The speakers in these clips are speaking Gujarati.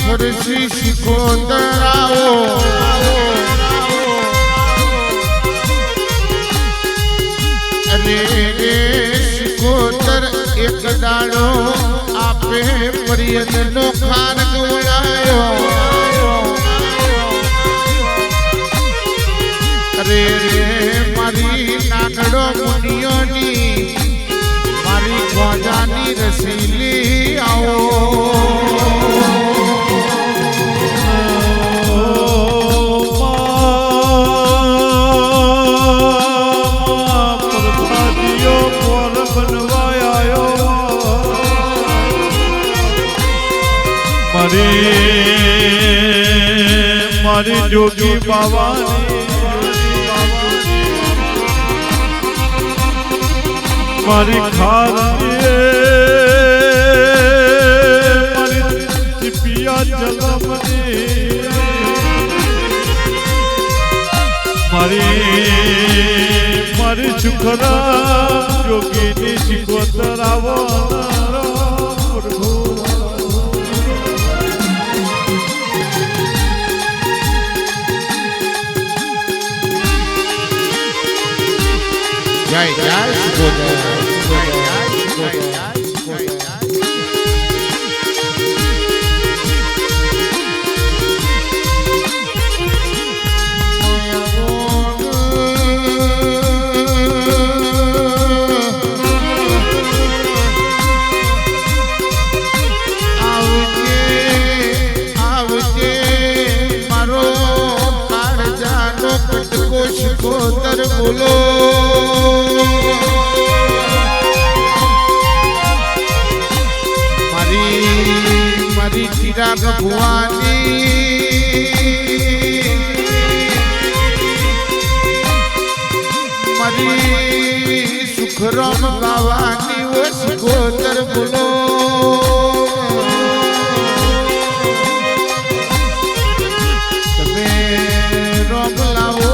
ફરસી શિકોતર આવો અરે રે શિકોતર એક દાડો આપે પરિયતનો ખાન ગવડાયો અરે રે મારી નાનડો મુનિયોની મારી ગોજાની રસીલી આવો મારી જોગી બાવાની મારી ખારી મારી પિયા જલમની મારી સુખરા જોગીની શિકોતર આવો જય જય શિકોતર શિકોતર બોલો મારી ચિરાગ ભુવાની મારી સુખરામ ગાવાની ઓ શિકોતર બોલો તમે રોમ લાવો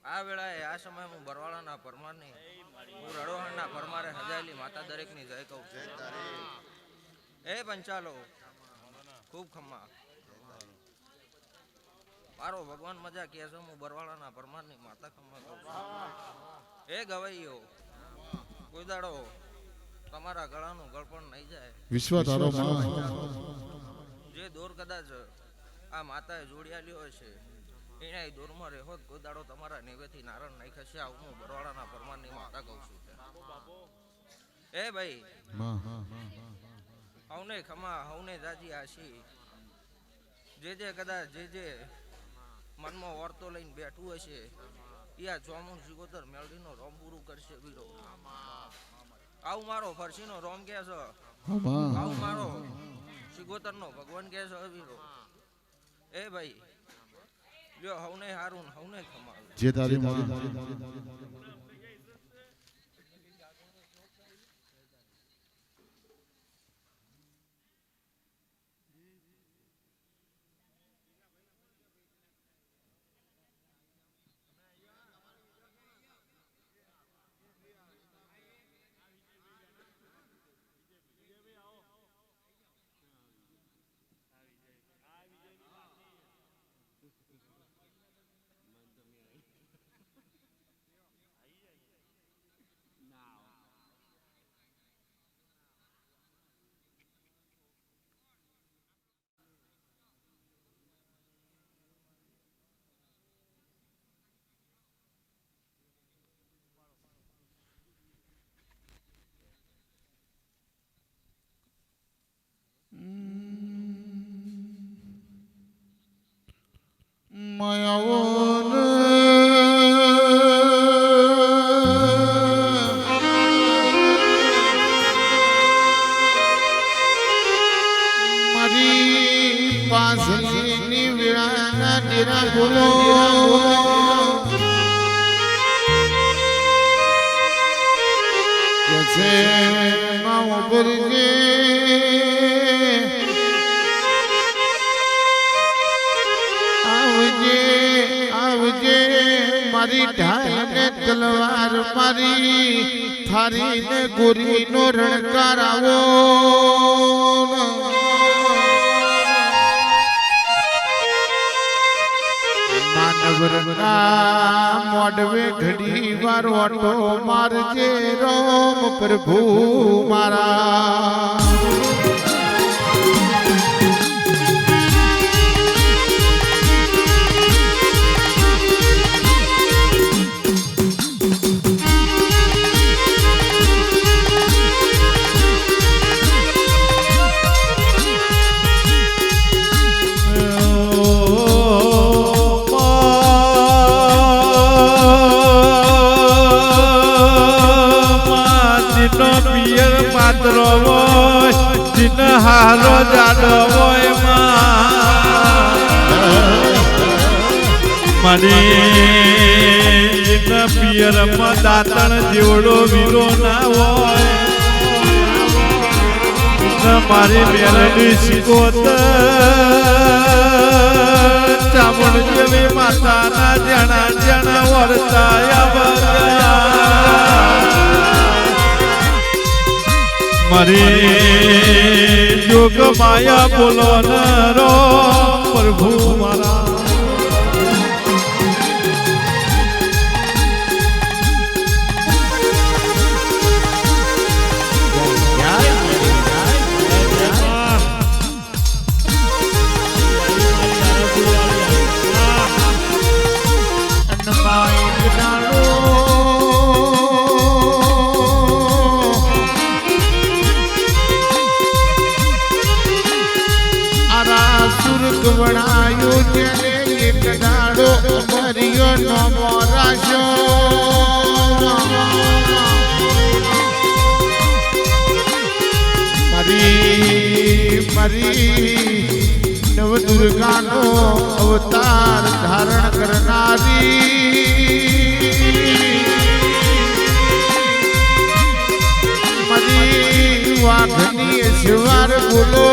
આ વેળાએ આ સમય હું બરવાળાના પરમારની હું રડોહણના પરમારે હજાયેલી માતા દરેકની જય કહું છું. એ પંચાલો ખૂબ ખમ્મા મારો ભગવાન મજા કહે છે હું બરવાળાના પરમારની માતા ખમ્મા કહું છું. એ ગવૈયો કોઈ દાડો તમારા ગળાનું ગળપણ નહીં જાય વિશ્વ તારો જે દોર કદાચ આ માતાએ જોડિયાલ્યો હશે એને દોરમાં રહેવો કોઈ દાડો તમારા નેવેથી નારણ નહીં ખસે આવું હું બરવાળાના પરમારની માતા કહું છું. એ ભાઈ હવને ખમા હવને જાજી આશી જે કદાચ જે મનમાં વર્તો લઈને બેઠું હશે યા ચોમુન શિકોતર મેલડીનો રોમ પૂરું કરશે વીરો. આવું મારો ફરસીનો રોમ કે છે આવું મારો શિકોતરનો ભગવાન કે છે વીરો. એ ભાઈ લ્યો હવને હારું હવને ખમાવે જે તારી માં માયાઓન મારી પાસલીની વિરાના ડેરા બોલો કે છે માવો ભરજે આવજે આવજે મારી ઢાઈ ને તલવાર મારી થારી ને ગોરી નો રણકાર આવો માનવરના મોડવે ઘડી વાર ઓટો મારજે રોમ પ્રભુ મારા હારો જાડો હોય મારી પિયરમાં દાતણ જેવડો વીરો ના હોય મારી મેલડી શીખોત ચામુંડ જેવી માતાના જણા જણા વર્તાયા મારી જોગ માયા બોલવાનો પ્રભુ મારા વણાયો જેને એક દાડો મરિયો નો મોરાશો મરી નવદુર્ગાનો અવતાર ધારણ કરનારી મરી વાઘની સવાર બોલો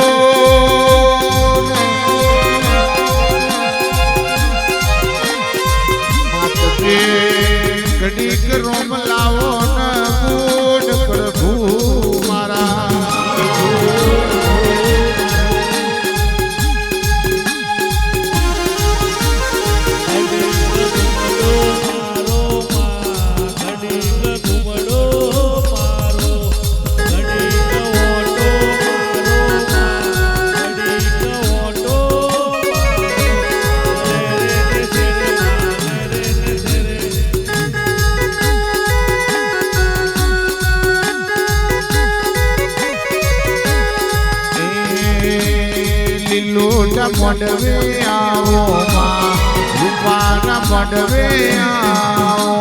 ઘડીક રોમ લાવો ન ગુણ પ્રભુ મારા લીલોડા મોડવે આવો માં રૂપાના મોડવે આવો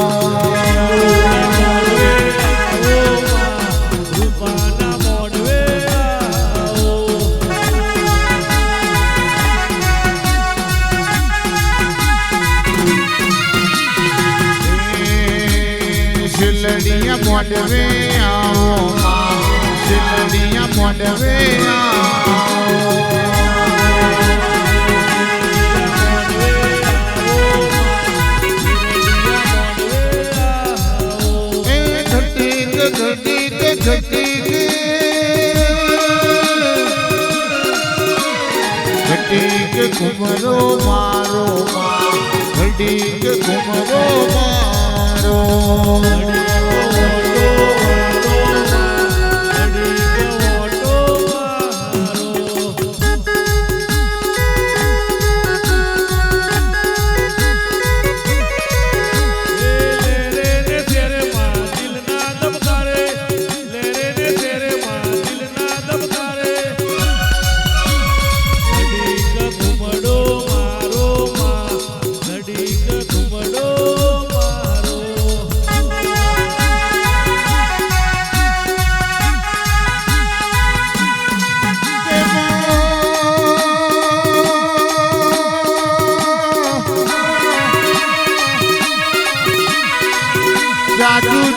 રૂપાના મોડવે આવો શિલડિયા મોડવે આવો માં શિલડિયા મોડવે આવો ઘટીક ઘુમરો મારો માં ઘટીક ઘુમરો મારો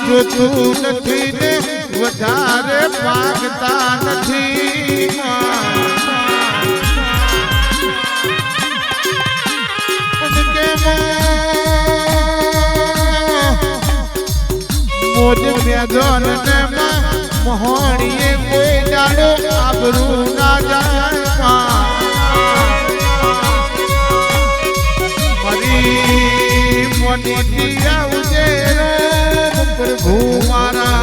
જોતું નથી ને ધારે પાકતા નથી મોજ મેદન ને મોહણીએ કોઈ જાડો આબરૂ ના જાય મારી મોટી દિયા ઉજેરો પ્રભુ મારા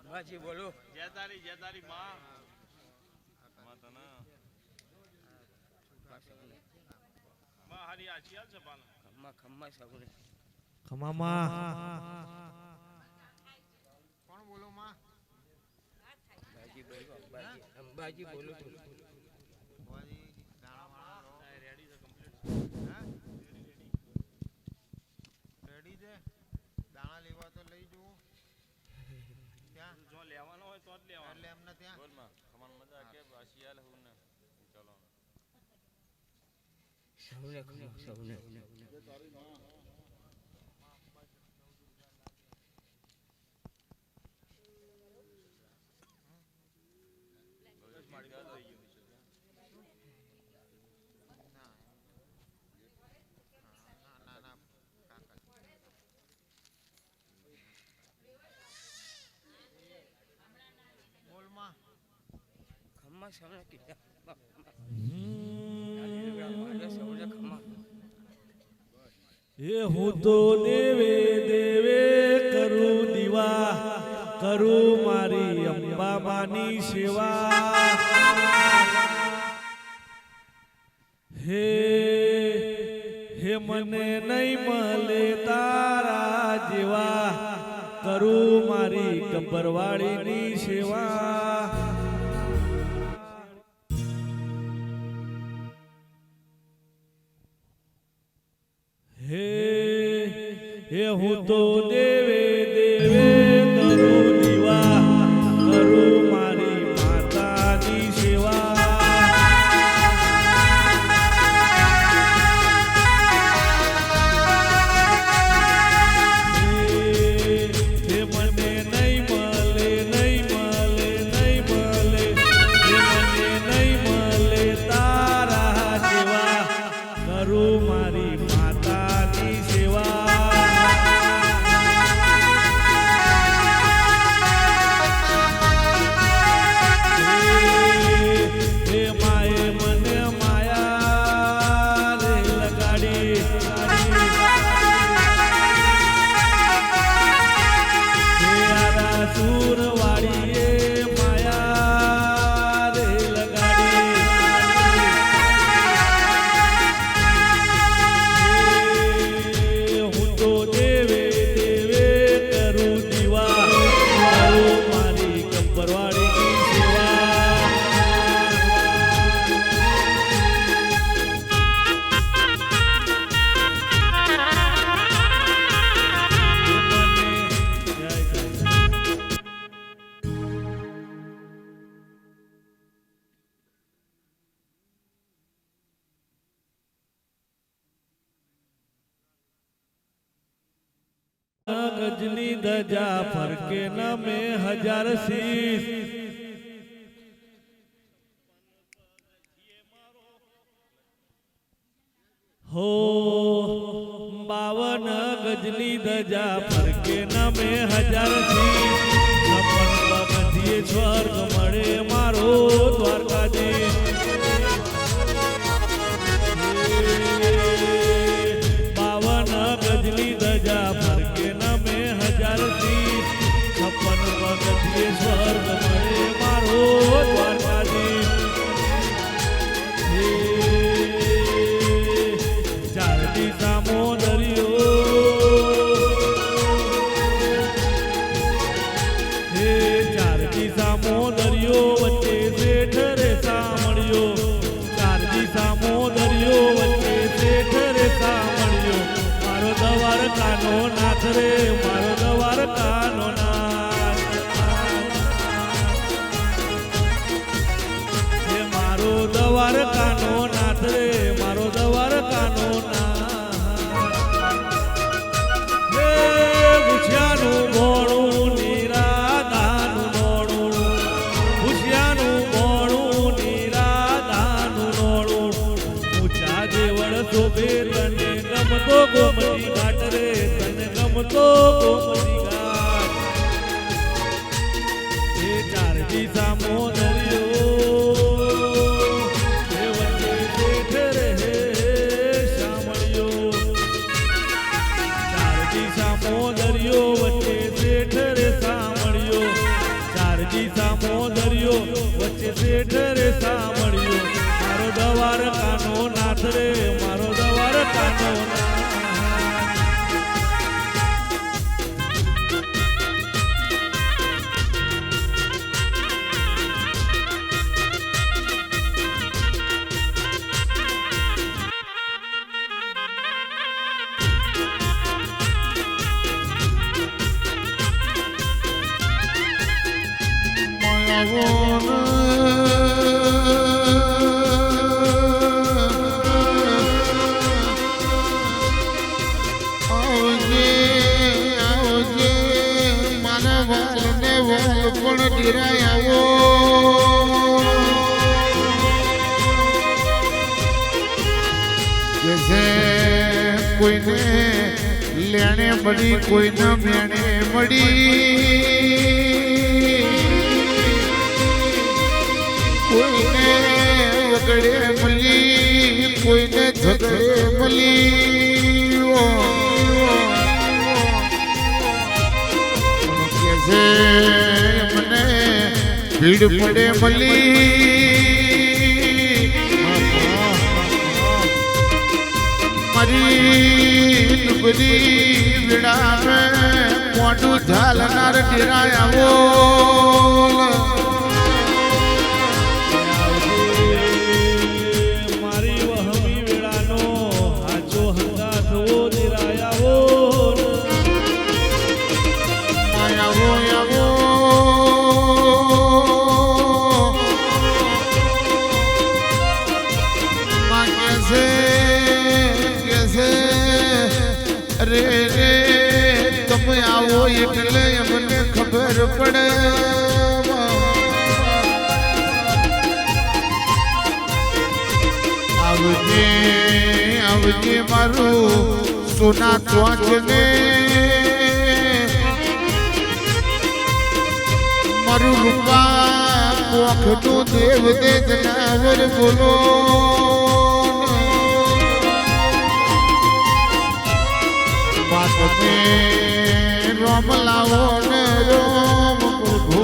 બાજી બોલો જય તારી માં માતાના માં હારી આશીર્વાદ છે પાના ખમ્મા સગુને ખમામાં કોણ બોલો માં બાજી બોલો બાજી દાણા વાળા રેડી છે કમ્પ્લીટ હા રેડી છે દાણા લેવા તો લઈ જવું ત્યાં જો લેવાનો હોય તો જ લેવાનો એટલે એમને ત્યાં બોલ માં ખમણ મજા કે આશીર્વાદ હું ને ચલો સૌને ખમ્મા સૌને કીધા સૌને ખમ્મા એ હું તો દેવે દેવે કરું દીવા કરું મારી અંબામાની સેવા હે હે મને નહીં મળે તારા જેવા કરું મારી ગબ્બરવાળીની સેવા હે હું તો દેવે દેવે કરું દીવા કરું મારી માતાની સેવા હે મને નહીં મળે નહીં મળે નહીં મળે હે મને નહીં મળે તારા જેવા કરું મારી માતાની સેવા હે માએ મને માયા રે લગાડી હે આરા સુરવાડીએ માયા રે લગાડી હું તો દેવે દેવે કરું દીવા કરું મારી ગબ્બરવાળીની સેવા ગજની ધજા ફરકે નમે હજાર શીશ હો 52 ગજની ધજા ફરકે નમે હજાર શીશ સપન પગથિયે સ્વર્ગ મળે મારો દ્વારકાધીશ 52 ગજની ધજા ફરકે નમે હજાર શીશ સપન પગથિયે સ્વર્ગ મળે મારો દ્વારકાધીશ ચાર દિશામો દરિયો હે ચાર દિશામો દરિયો શોભે તને ગમતો ગોમતી ઘાટ રે તને ગમતો ગોમતી ઘાટ એ ચાર દિશામો દરિયો એ વચ્ચે શેઠ રે શામળિયો ચાર દિશામો દરિયો વચ્ચે શેઠ રે શામળિયો ચાર દિશામો દરિયો વચ્ચે શેઠ રે શામળિયો મારો દવાર કાનો નાથ રે મારો દવાર કાનો નાથ કોઈને લેણે મળી કોઈને મેણે મળી કોઈને વગડે મળી કોઈને ઝઘડે મળી કે છે મને ભીડ પડે મળી બધી વિડા મોટું ઝાલનાર ડેરાય મારી વહમી વેળાનો હાચો હંગાથ ઓ નિરાયાવો આવો આવો રે રે તમે આવો એટલે મને ખબર પડે આવજે આવજે મારું સોના ચોચને મારું રૂપા પોખનું દેવ દે જનાવર બોલો રોમ લાવો ને રોમ પ્રભુ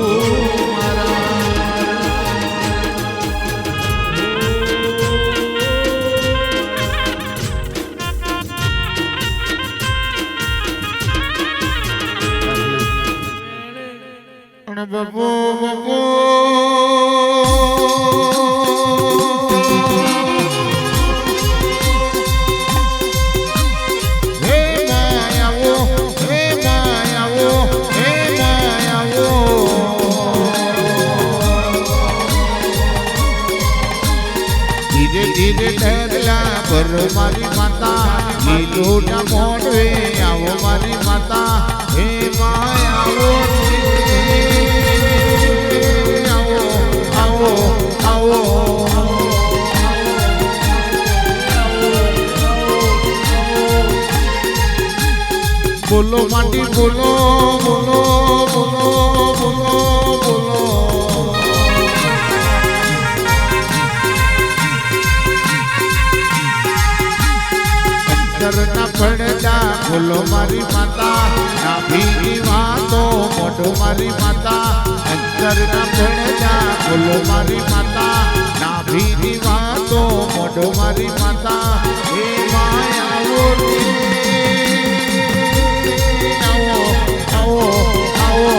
મારા બબો બબો મારી માતા લીલોડા મોડવે આવો મારી માતા હે માય આવો આવો આવો બોલો માટી બોલો બોલો બોલો બોલો બોલો ના પડતા બોલો મારી માતા ના ભીની વાતો મોઢો મારી માતા અંતર ના પડતા બોલો મારી માતા ના ભીની વાતો મોઢો મારી માતા હે માય આવો આવો આવો આવો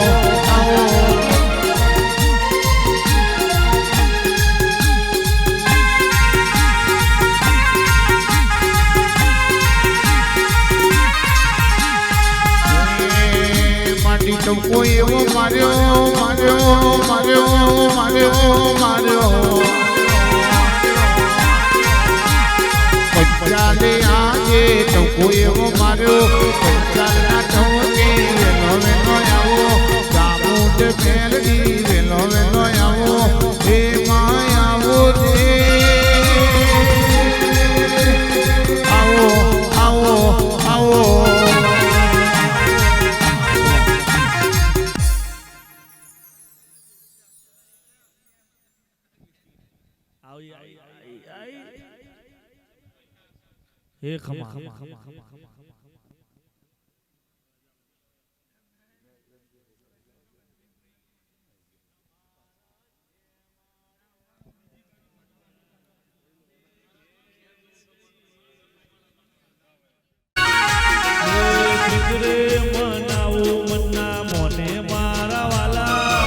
કોઈ એવો માર્યો માર્યો માર્યો માર્યો માર્યો પંચાલે આજે તો કોઈ એવો માર્યો પંચાલના ટોકે વેલો વેલો આવો ચામુંડ મેલડી વેલો વેલો આવો હે માય આવો રે હે ખમા સિદ્ધરે મનાવો મન્ના મોને મારા વાલા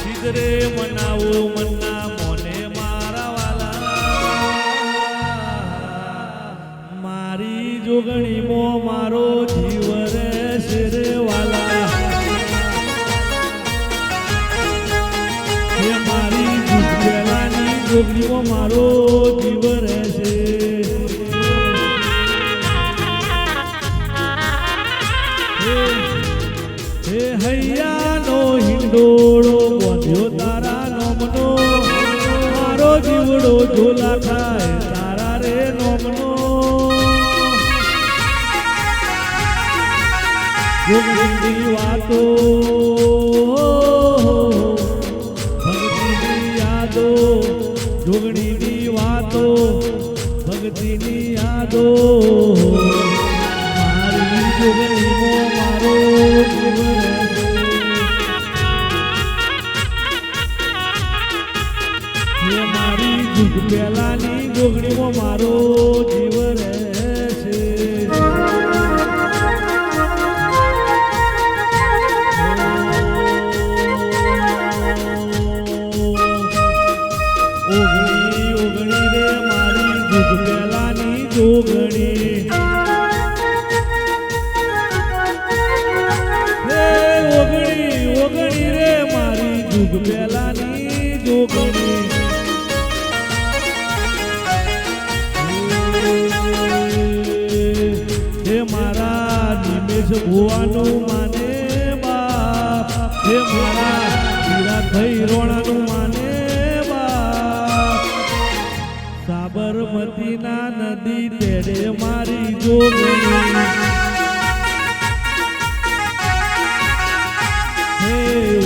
સિદ્ધરે મનાવો મન્ના મોને મારા વાલા મારી જોગણીમાં મારો જીવ રહેશે રે વાલા હે મારી જુગલાની જોગણીમાં મારો જીવ રહેશે હે હૈયાનો હિંડોળો વધ્યો તારા નોમનો મારો જીવડો ઝોલા થાય તારા રે નોમનો જોગણીની વાતો ભક્તિની યાદો જોગણીની વાતો ભક્તિની યાદો મારી જોગણીમાં મારો જીવ રહેશે હે મારી જુગ પહેલાની જોગણીમાં મારો જીવ રહેશે ઓગણી ઓગણી રે મારી જુગ પહેલાની જોગણી ઓગણી ઓગણી રે મારી જુગ પહેલાની જોગણી હે મારા નિમેશ ભુવાનું માને બાપ હે મારા હીરા થઈ રોણાનું માને બાપ સાબરમતીના નદી તેડે મારી જોગણી હે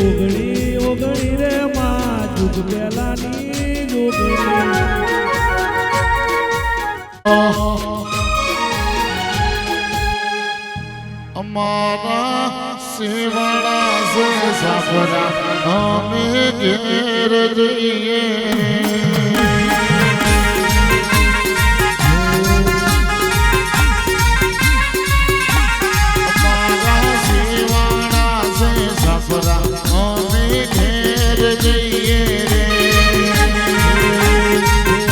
ઓગણી ઓગણી રે માં જુગ પહેલાની જોગણી અમારા સેવાળા છે સાપરા અમે ઘેર જઈએ અમારા સેવાળા છે સાપરા અમે ઘેર જઈએ રે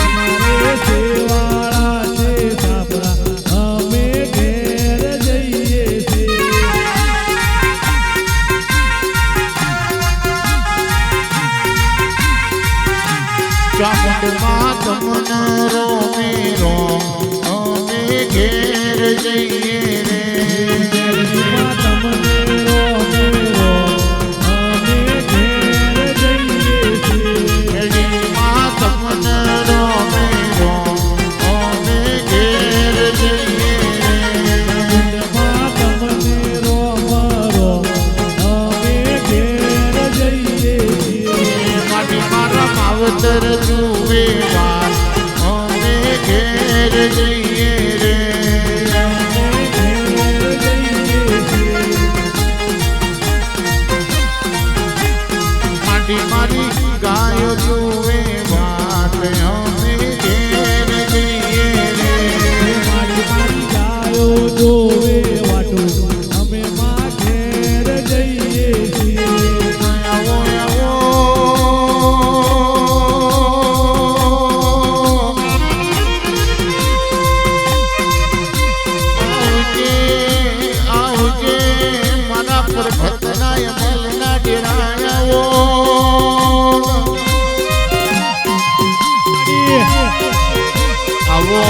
અમારે સેવાળા છે સાપરા અમે ઘેર જઈએ છીએ ચામુંડમાં તમને રોમી રોમ અમે ઘેર જઈએ રે તમને રોમે રો અમે ઘેર જઈએ છીએ માં તમને રોમી રોમ અમે ઘેર જઈએ માં તમને રોમ રો અમે ઘેર જઈએ છીએ માટી મારા માવતર જુએ વાત અમે ઘેર જઈએ રે માટી મારી ગાયો જુએ વાત અમે ઘેર જઈએ રે મારી ગાયો જોવે વાટો અમે માં ઘેર જઈએ છીએ આવો આવો આવજે આવજે મારા પરભતના અમલના ડેરાયાઓ આવો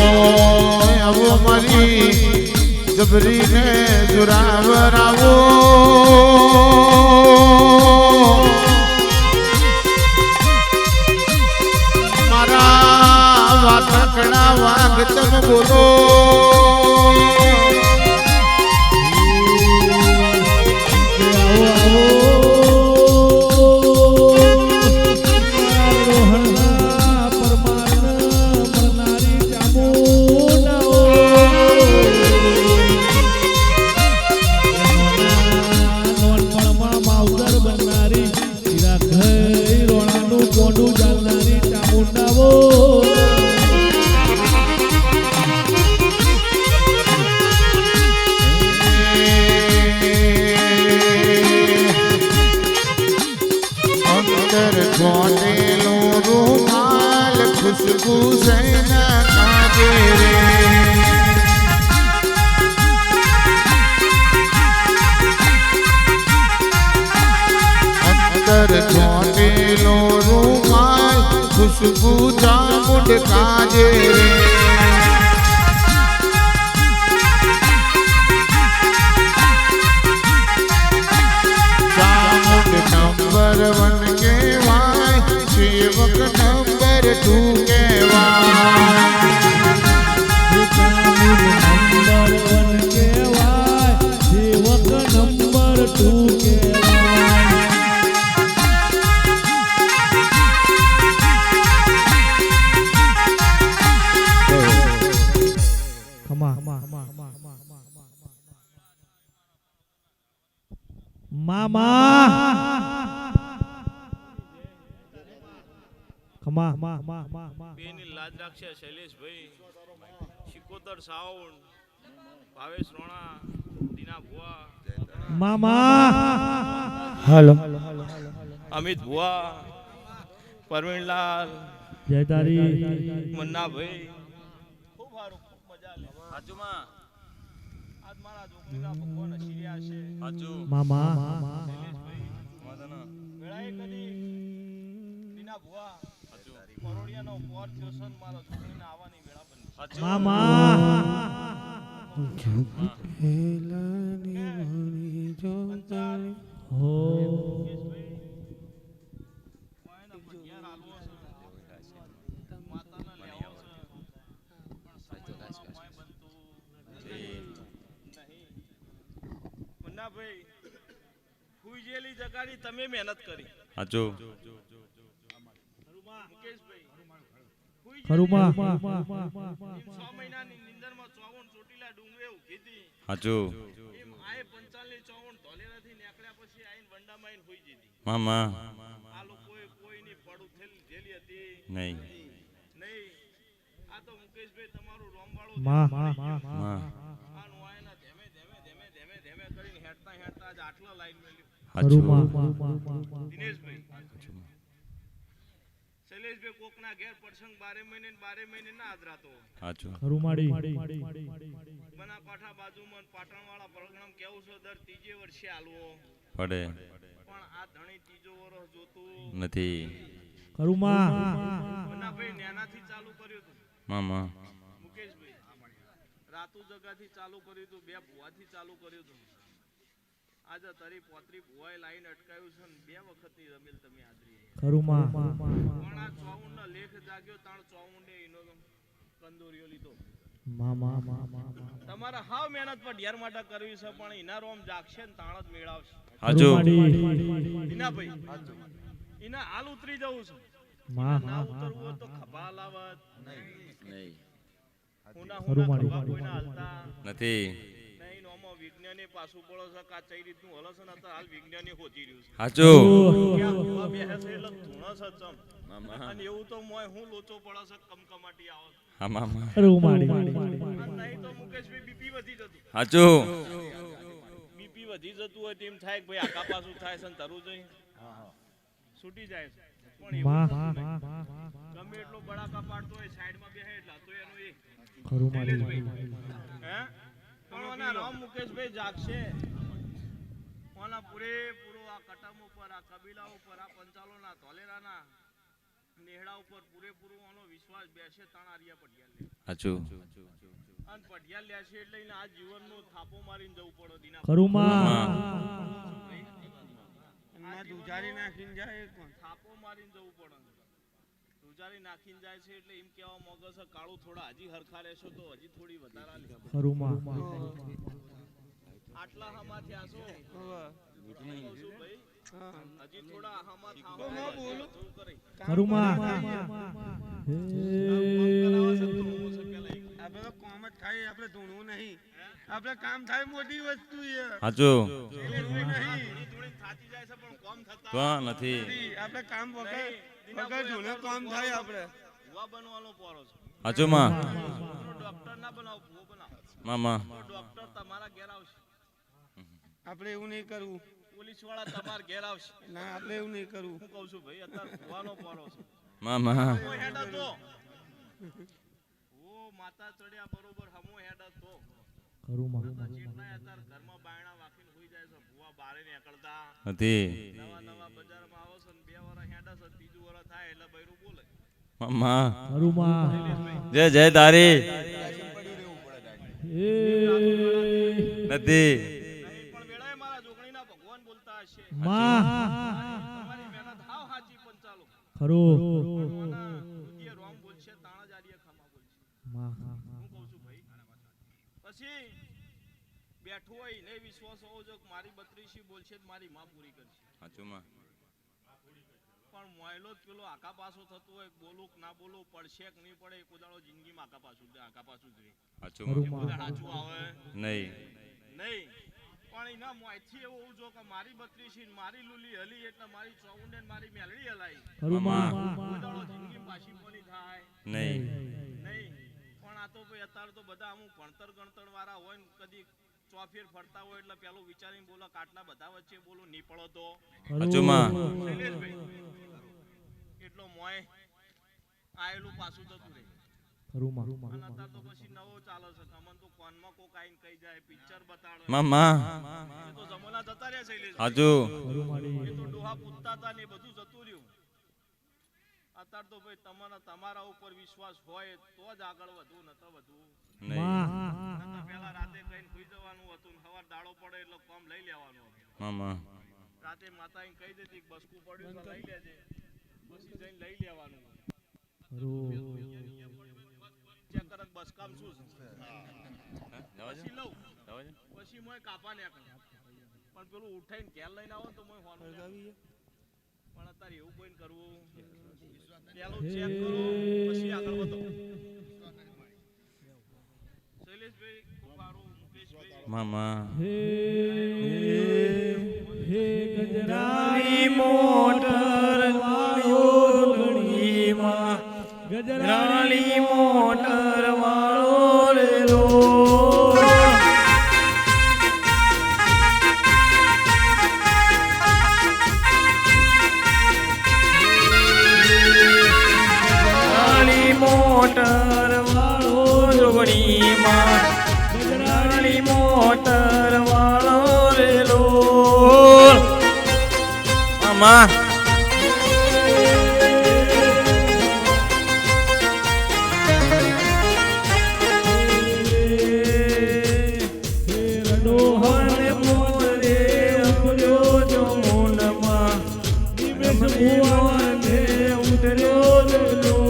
આવો મારી જબરીને જોરાવર આવો મારા વાતકડા વાગ તમ બોલો કાજે રે ચામુંડ નંબર 1 કહેવાય સેવક નંબર 2 કહેવાય નંબર 1 કહેવાય સેવક નંબર 2 કહેવાય ખમા મામા ખમા બેની લાજ રાખશે શૈલેષભાઈ શિકોતર સાઉન્ડ ભાવેશ રોણા દીના ભુવા મામા હાલો અમિત ભુવા પરવીણલાલ જય તારી મન્નાભાઈ ખૂબ સારું ખૂબ મજા લે હાજુમાં આજ મારા છોકરીના ભગવાન હસીર્યા છે હાજુ મામા વેળાએ કદી દીના ભુવા હાજુ કરોડિયાનો પોર જોશન મારા છોકરીને આવવાની વેળા બની હાજુ મામા હો ભાઈ ફૂજેલી જગાડી તમે મહેનત કરી હાચો મુકેશભાઈ ખરુમા 6 મહિનાની નિંદરમાં 54 ચોટીલા ડુંગરે ઉભી હતી હાચો એમ આય 45 54 ધોલેરાથી નીકળ્યા પછી આઈન વંડામાં આઈન હોઈ જતી મામા આ લોકોએ કોઈની પડું થેલી હતી નહીં નહીં આ તો મુકેશભાઈ તમારું રોમવાળો માં આનું આયના ધેમે કરીને હેડતા આજ આટલા લાઈન મેલ્યું ખરુમા દિનેશભાઈ શૈલેષભાઈ કોકના ઘેર પ્રસંગ 12 મહિને ના આદરાતો હાચો ખરુમાડી બનાસકાંઠા બાજુમાં પાટણવાળા પરગણામ કેવું છે દર ત્રીજે વર્ષે આલવો પડે પણ આ ધણી ત્રીજો વર્ષ જોતું નથી ખરુમા ભાઈ નેનાથી ચાલુ કર્યું હતું મામા મુકેશભાઈ રાતુ જગાથી ચાલુ કર્યું હતું 2 ભુવાથી ચાલુ કર્યું હતું આજે તારી પોત્રી ભુવાએ લાઈન અટકાવ્યું છે ને 2 વખતની રમેલ તમે આદરી ખરુમા પણ આ 54 નો લેખ જાગ્યો તાણ 54 ને એનો કંદોરિયો લીધો મામા તમારે હાવ મહેનત પર ઢેર માટે કરવી છે પણ એના રોમ જાગશે ને તાણ જ મેળવશે હાચો દીના ભાઈ એના હાલ ઉતરી જવું છે ના ઉતરવું હોય તો ખભા લાવત નહીં ઉના ખભા કોઈના હાલતા નથી નહીં નોમો વિજ્ઞાની પાછું પડો છે કા ચઈ રીતનું હલે છે ને તો હાલ વિજ્ઞાની હોતી રહ્યું છે હાચો ક્યાં ભૂવા બેસે છે એટલે ધૂણો છે ચમ મામા અને એવું તો મોય હું લોચો પડે છે કમકમાટી આવો હા મામા ખરુમાડી નહીં તો મુકેશભાઈ બીપી વધી જતું હાચો બીપી વધી જતું હોય તેમ થાય કે ભાઈ આકા પાછું થાય છે ને તરું જઈ છૂટી જાય છે પણ એવું ગમે એટલો બડાકા પાડતો હોય સાઈડમાં બેહે એટલે તો એનો એ ખરુમાડી હે પણ ઓના રામ મુકેશભાઈ જાગશે ઓના પૂરેપૂરો આ કટમ ઉપર આ કબીલા ઉપર આ પંચાલોના ધોલેરાના નેહડા ઉપર પૂરેપૂરો ઓનો વિશ્વાસ બેસે તાણારિયા પઢિયાલ લે હાચો અને પઢિયાલ લેશે એટલે એને આ જીવનનો થાપો મારીને જવું પડે દીના ખરુમા ના દુજારી નાખીને જાય થાપો મારીને જવું પડે દુજારી નાખીને જાય છે એટલે એમ કહેવા માંગે છે કાળું થોડા હજી હરખા રહેશો તો હજી થોડી વધારા લે ખરુમા આટલા હમા થયા છો હજી થોડા હમા થાઓ બોલો ખરુમા આપણે તો કામ જ થાય આપણે ધૂણવું નહીં આપણે કામ થાય મોટી વસ્તુ છે હાચો થોડી થાતી જાય છે પણ કોમ થતા તો નથી આપણે કામ વગર ધૂણે કામ થાય આપણે ભુવા બનવાનો પોરો છે હાચો માં ડોક્ટર ના બનાવો ભુવો બનાવો મામા ડોક્ટર તમારા ઘેર આવશે આપણે એવું નહીં કરવું પોલીસ વાળા તમારા ઘેર આવશે ના આપણે એવું નહીં કરવું હું કહું છું ભાઈ અત્યારે ભુવાનો પોરો છે મામા હમો હેડ હતો ઓ માતા ચડ્યા બરોબર હમો હેડ હતો ખરુમા જેટલા અત્યારે ઘરમાં બાયણા વાકીને હોઈ જાય છે ભુવા બારે નીકળતા નથી નવા બજારમાં આવો છે ને 2 વર્ષ હેડા છે ત્રીજું વર્ષ થાય એટલે બૈરું બોલે માં ખરું માં જય જય તારી એ નથી નહીં પણ વેળાએ મારા જોગણીના ભગવાન બોલતા હશે માં તમારી મહેનત હાવ હાચી પંચાલો ખરું કોના દુધિયે રોમ બોલશે તાણા જારીએ ખમા બોલશે માં હું કહું છું ભાઈ પછી બેઠું હોય ને વિશ્વાસ હોવો જો મારી 32 બોલશે તો મારી માં પૂરી કરશે સાચું માં પણ મોયલો જ પેલો આકા પાછો થતો હોય બોલું કે ના બોલું પડશે કે નહીં પડે કોદાળો જિંદગીમાં આકા પાછું જ રહે સાચું ખરું માં માં સાચું આવે નહીં નહીં પણ એના મોયથી એવું જો કે મારી 32 ને મારી લુલી હલી એટલે મારી 54 ને મારી મેલડી હલાઈ ખરું માં કોદાળો જિંદગી પાછી કોની થાય નહીં નહીં પણ આ તો ભાઈ અત્યારે તો બધા અમુક ભણતર ગણતર વાળા હોય ને કદી ચોફેર ફરતા હોય એટલે પેલું વિચારીને બોલો કાટલા બધા વચ્ચે બોલું નહીં પડો તો સાચું માં શૈલેષભાઈ એટલો મોય આયેલું પાછું જતું રહે ખરું માં અને અત્યારે તો પછી નવો ચાલે છે અમન તો કોનમાં કોક આઈને કહી જાય પિક્ચર બતાડે માં એ તો જમાના જતા રહ્યા શૈલેષ સાચું ખરું માડી એ તો ડોહા પૂછતા હતા ને એ બધું જતું રહ્યું અત્યારે તો ભાઈ તમારા ઉપર વિશ્વાસ હોય તો જ આગળ વધવું ન તો વધવું નહીં નકર પહેલા રાતે કઈને સુઈ જવાનું હતું ને સવાર દાડો પડે એટલે કામ લઈ લેવાનું મામા રાતે માતાએ કહી દીધી કે બસકું પડ્યું તો લઈ લેજે પછી જઈને લઈ લેવાનું ખરું ચેક કરત બસકામ શું છે જવા પછી લઉં જવા પછી મોય કાપા ને પણ પેલું ઉઠાઈને ઘેર લઈને આવો ને તો મોય હોનું પણ અત્યારે એવું કોઈ કરવું પેલું ચેક કરો પછી આગળ વધો શૈલેષભાઈ ખૂબ સારું મુકેશભાઈ મામા હે ગજરાની મોટર વાળો ગણીમાં ગજરાની મોટર વાળો રેલો મોટર વાળો જોગણીમાં ગજરાની મોટર વાળો રેલો મામા રડોહણ મોરે ઉતર્યો જમુનમાં નિમેષ ભુવને ઉતર્યો રેલો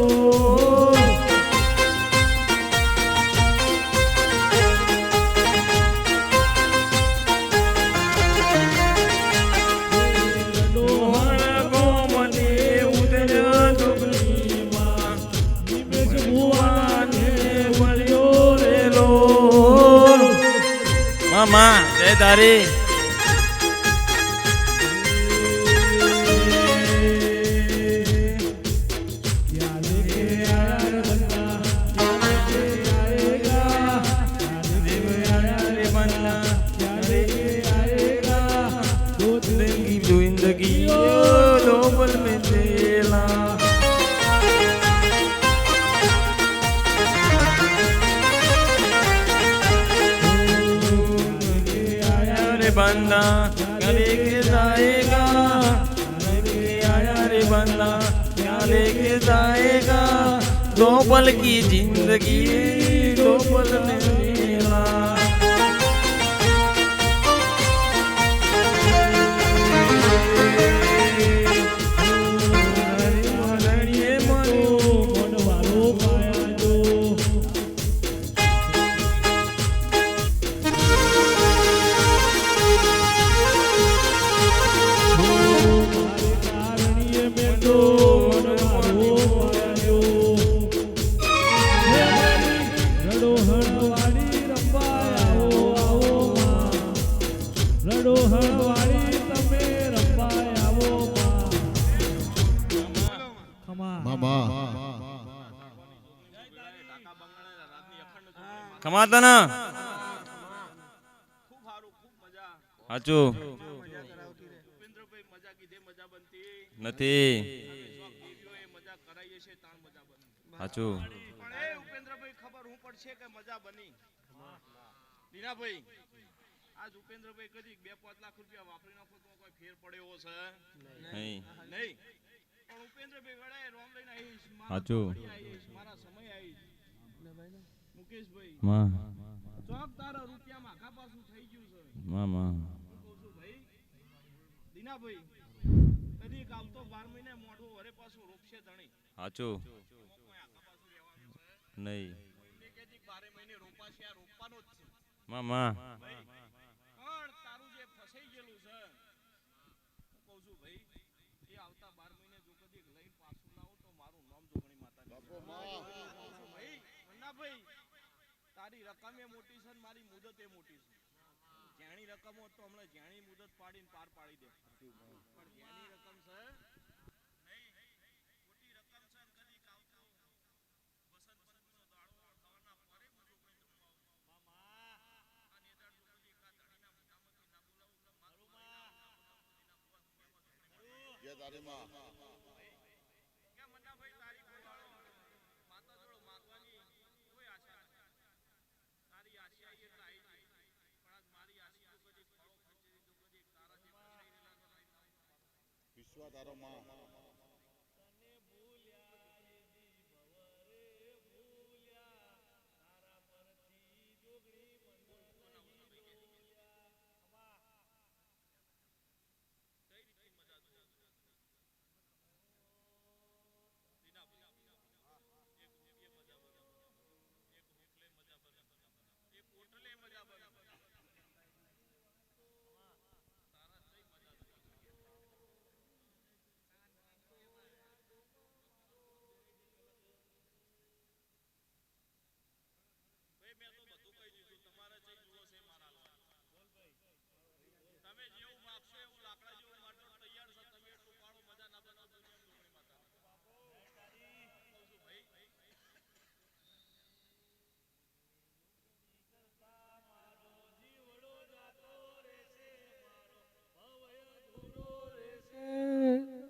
મામા જય તારી जिंदगी दो पल में तेला बंदा क्या लेके जाएगा आया रे बंदा क्या लेके जाएगा दो पल की जिंदगी दो पल में मेला ખમાતા ના ખૂબ સારું ખૂબ મજા સાચું ભૂપેન્દ્રભાઈ મજા કીધે મજા બનતી નથી શોખ દેવીઓએ મજા કરાઈએ છે તાણ મજા બની સાચું પણ એ ઉપેન્દ્રભાઈ ખબર હું પડશે કે મજા બની દીનાભાઈ આજ ઉપેન્દ્રભાઈ કદી 2-5 લાખ રૂપિયા વાપરી નાખો તો કોઈ ફેર પડે એવો છે નહીં નહીં પણ ઉપેન્દ્રભાઈ વડાએ રોમ લઈને આવીશ સાચું. આવીશ મારા સમય આવીશ મુકેશભાઈ માં ચોક તારા રૂપિયામાં આખા પાછું થઈ ગયું છે માં હું કહું છું ભાઈ દીનાભાઈ કદી આવતો 12 મહિને મોઢું વરે પાછું રોપશે ધણી સાચું કોઈ આખા પાછું રહેવાનું છે નહીં એટલે કે 12 મહિને રોપાશે આ રોપવાનો જ છે માં ભાઈ પણ તારું જે ફસાઈ ગયેલું છે હું કહું છું ભાઈ એ આવતા 12 મહિને જો કદી લઈને પાછું ના આવું તો મારું નામ જોગણી માતાની કહું છું ભાઈ મન્નાભાઈ તારી રકમે મોટી છે ને મારી મુદત એ મોટી છે જ્યાંની રકમ હોત તો હમણાં જ્યાંની મુદત પાડીને પાર પાડી દે પણ જ્યાંની રકમ છે નહીં મોટી રકમ છે ને કદી આવતો વસંત પંચમીનો દાડો થવાના પરે મુજો કઈ દઉં મામા આ નેદાર જો કદી એકા ધણીના મોઢામાંથી ના બોલાવું કે મારું જય તારી માં કે મન્નાભાઈ તારી બોલાવો માતા જોડો માગવાની કોઈ આશા નથી તારી આશા એ એટલે આવી ગઈ પણ આજ મારી આશા તો કદી ફળો ખંચેરી તો કદી તારા જે ફસાઈ રહેલા વિશ્વા તારો માં મેં તો બધું કહી દીધું તમારે જે જુઓ છે મારા તમે જેવું માગશો એવું લાકડા જેવું માટે તૈયાર છો તમે એટલું પાડો મજા ના બનાવો દુનિયા જોગણી માતા કહું છું ભાઈ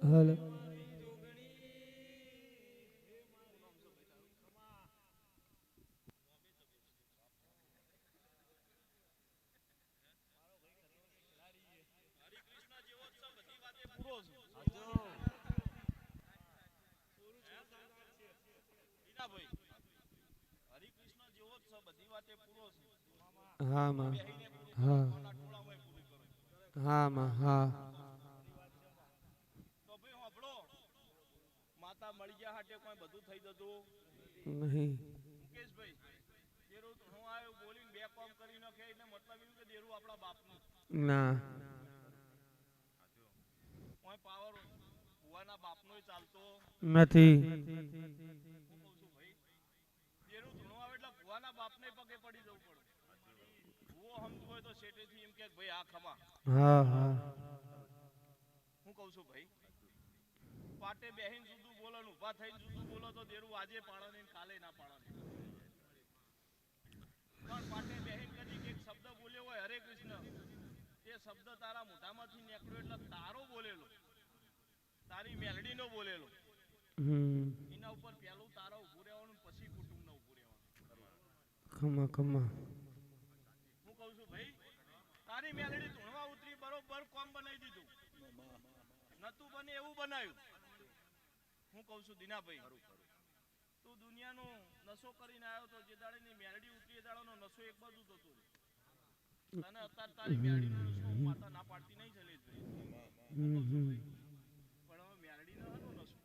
હાલો હરિકૃષ્ણ જેવો જ છે બધી વાતે પૂરો છે દીનાભાઈ હરિકૃષ્ણ જેવો જ છે બધી વાતે પૂરો છે હા માં બેહીને પૂરું હા કોના ટોળામાં પૂરું કરો હા માં હા તો ભાઈ હોભળો માતા મળી ગયા હાટે કોઈ બધું થઈ જતું નહીં મુકેશભાઈ દેરું તો હું આવ્યો બોલીને બે કામ કરી નાખે એટલે મતલબ એવું કે દેરું આપણા બાપનું ના કોઈ પાવર ભુવાના બાપનોય ચાલતો નથી હું કહું છું ભાઈ દેરું ધૂણો આવે એટલે ભુવાના બાપને પગે પડી જવું પડે ભુવો સમજવું હોય તો શેઠેથી એમ કે ભાઈ આ ખમા હા હા હું કહું છું ભાઈ પાટે બેહીન જુદું બોલો ને ઊભા થઈને જુદું બોલો તો દેરું આજે પાડો ને કાલે ના પાડો ને પણ પાટે બેહીન કદી એક શબ્દ બોલ્યો હોય હરે કૃષ્ણ એ શબ્દ તારા મોઢામાંથી નીકળ્યો એટલે તારો બોલેલો તારી મેલડીનો બોલેલો એના ઉપર પહેલું તારા ઊભું રહેવાનું પછી કુટુંબને ઊભું રહેવાનું ખમા ખમા હું કહું છું ભાઈ તારી મેલડી ધૂણવા ઉતરી બરોબર કોમ બનાવી દીધું નતું બને એવું બનાવ્યું હું કહું છું દીનાભાઈ તું દુનિયાનો નશો કરીને આવ્યો તો જે દાડેની મેલડી ઉતરી એ દાડાનો નશો એક બાજુ જતો રહ્યો તને અત્યારે તારી મેલડીનો નશો માતા ના પાડતી નહીં ચલે પણ હવે મેલડીનો હનો નશો